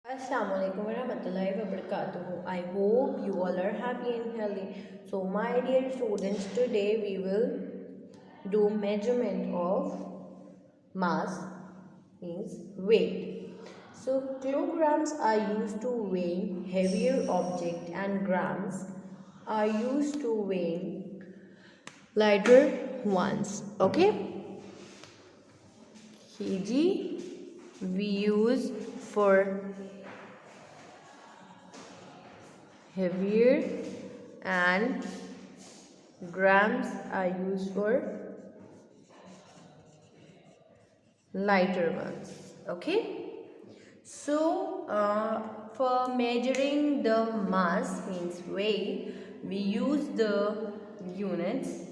Assalamualaikum warahmatullahi wabarakatuh. I hope you all are happy and healthy. So, my dear students, today we will do measurement of mass, means weight. So, kilograms are used to weigh heavier object and grams are used to weigh lighter ones. Okay, kg we use for heavier and grams are used for lighter ones. Okay, so for measuring the mass, means weight, we use the units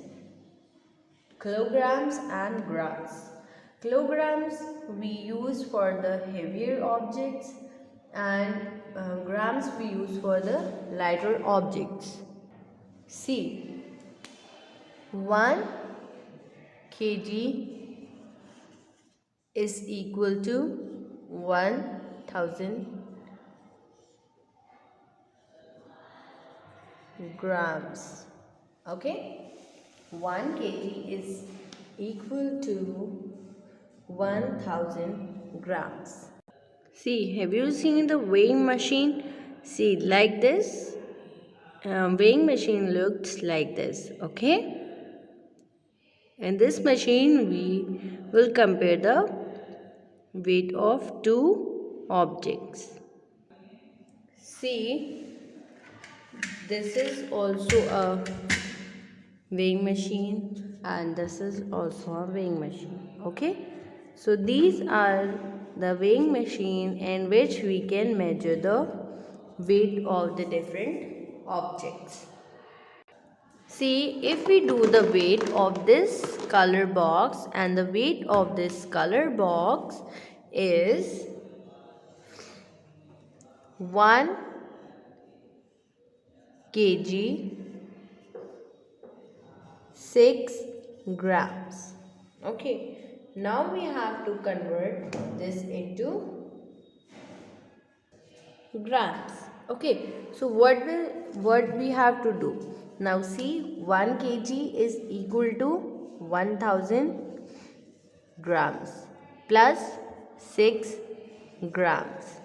kilograms and grams. Kilograms we use for the heavier objects and grams we use for the lighter objects. See, 1 kg is equal to 1000 grams. Okay, 1 kg is equal to 1000 grams. See, have you seen the weighing machine? See, like this. Weighing machine looks like this. Okay, in this machine we will compare the weight of two objects. See, this is also a weighing machine and this is also a weighing machine. Okay, so these are the weighing machine in which we can measure the weight of the different objects. See, if we do the weight of this color box, and the weight of this color box is 1 kg 6 grams. Okay, now we have to convert this into grams. Okay, so what we have to do now? See, 1 kg is equal to 1000 grams plus 6 grams.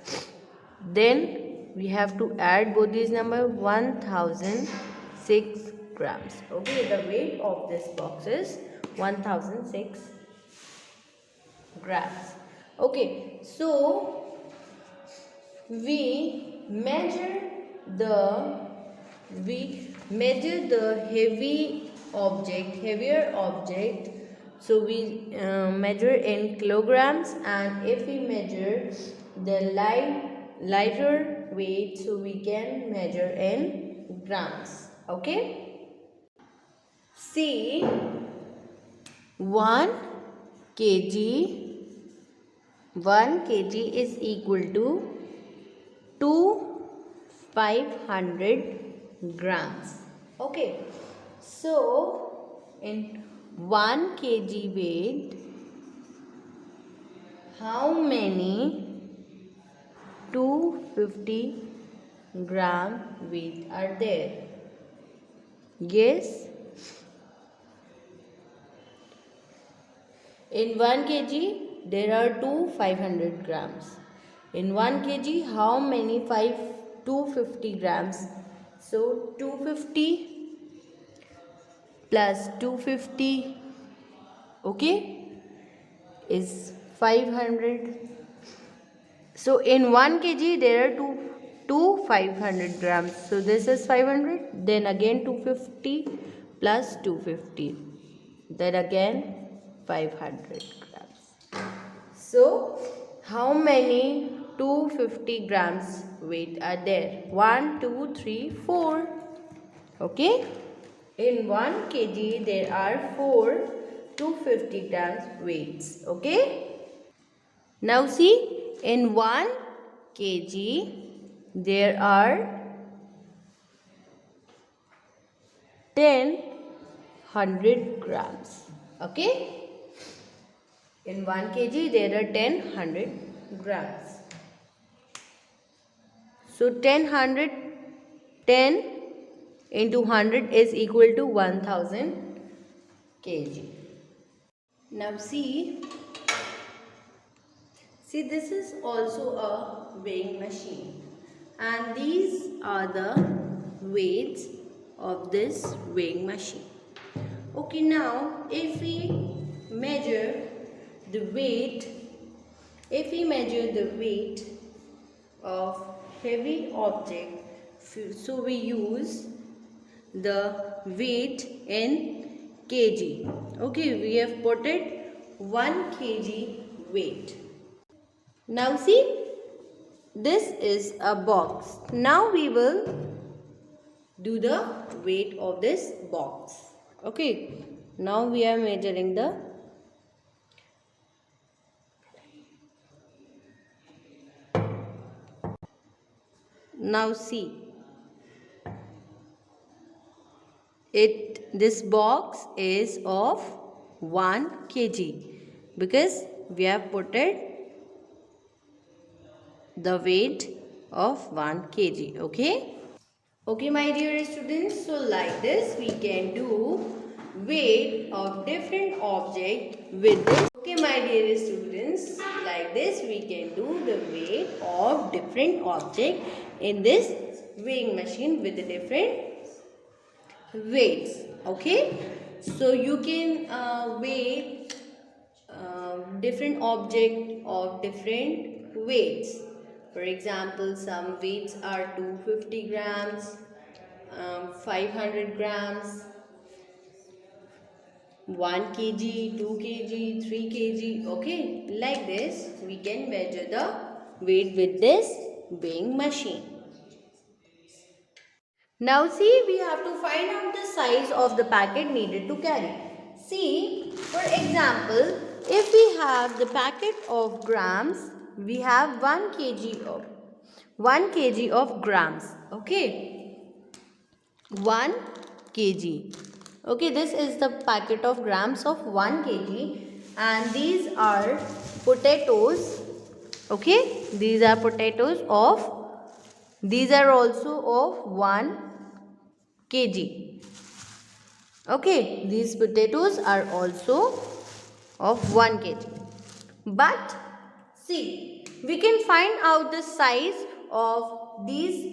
Then we have to add both these numbers, 1006 grams. Okay, the weight of this box is 1006 grams. Okay, so we measure the heavier object. So we measure in kilograms, and if we measure the lighter weight, so we can measure in grams. Okay, see, 1 kg 1 kg is equal to 500 grams. Okay, so in 1 kg weight, how many 250 gram weight are there? Yes, in 1 kg there are 500 grams. In 1 kg, how many 250 grams? So 250 plus 250, okay, is 500. So in 1 kg there are two 500 grams. So this is 500. Then again 250 plus 250. Then again 500 grams. So how many 250 grams weight are there? 1, 2, 3, 4. Okay. In 1 kg there are 4 250 grams weights. Okay. Now see, in 1 kg there are 100 grams. Okay. In 1 kg there are 100 grams. So 10 into 100 is equal to 1000 kg. Now see this is also a weighing machine, and these are the weights of this weighing machine. Okay, now if we measure the weight, of heavy object, so we use the weight in kg. Okay, we have put it 1 kg weight. Now see, this is a box. Now we will do the weight of this box. Okay, now we are measuring the now see this box is of 1 kg because we have put it the weight of 1 kg. Okay, my dear students, so like this we can do weight of different object with this. Okay, my dear students, like this we can do the weight of different object in this weighing machine with the different weights. Okay, so you can weigh different object of different weights. For example, some weights are 250 grams, 500 grams, 1 kg, 2 kg, 3 kg. Okay, like this we can measure the weight with this weighing machine. Now see, we have to find out the size of the packet needed to carry. See, for example, if we have the packet of grams, we have 1 kg of grams. Okay, 1 kg. Okay, this is the packet of grams of 1 kg, and these are potatoes. Okay, these are also of 1 kg. Okay, these potatoes are also of 1 kg. But see, we can find out the size of these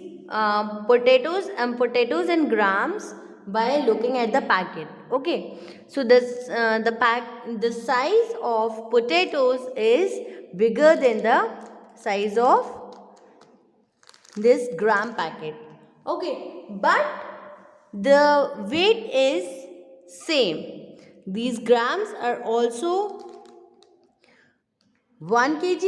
potatoes in grams by looking at the packet. Okay, so the size of potatoes is bigger than the size of this gram packet. Okay, but the weight is same. These grams are also 1 kg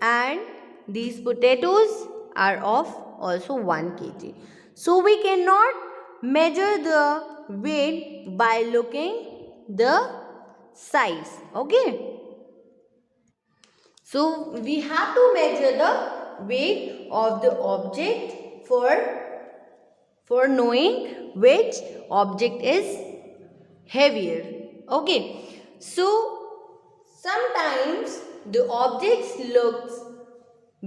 and these potatoes are of also 1 kg. So we cannot measure the weight by looking the size. Okay, so we have to measure the weight of the object for knowing which object is heavier. Okay, so sometimes the objects looks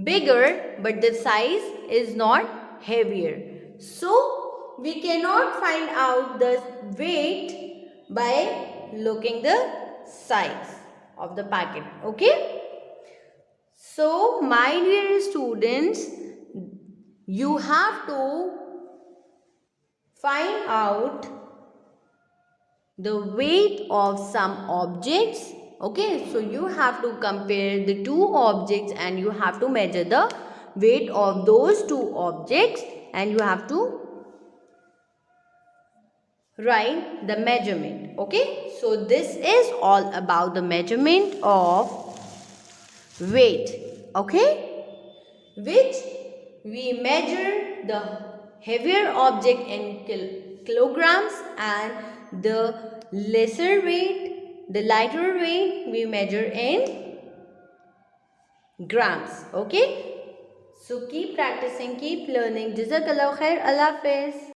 bigger but the size is not heavier. So we cannot find out the weight by looking the size of the packet. Okay, so my dear students, you have to find out the weight of some objects. Okay, so you have to compare the two objects and you have to measure the weight of those two objects and you have to write the measurement. Okay, so this is all about the measurement of weight. Okay, which we measure the heavier object in kilograms and the lesser weight, the lighter weight we measure in grams. Okay, so keep practicing, keep learning. Jazakallah khair. Allah Hafiz.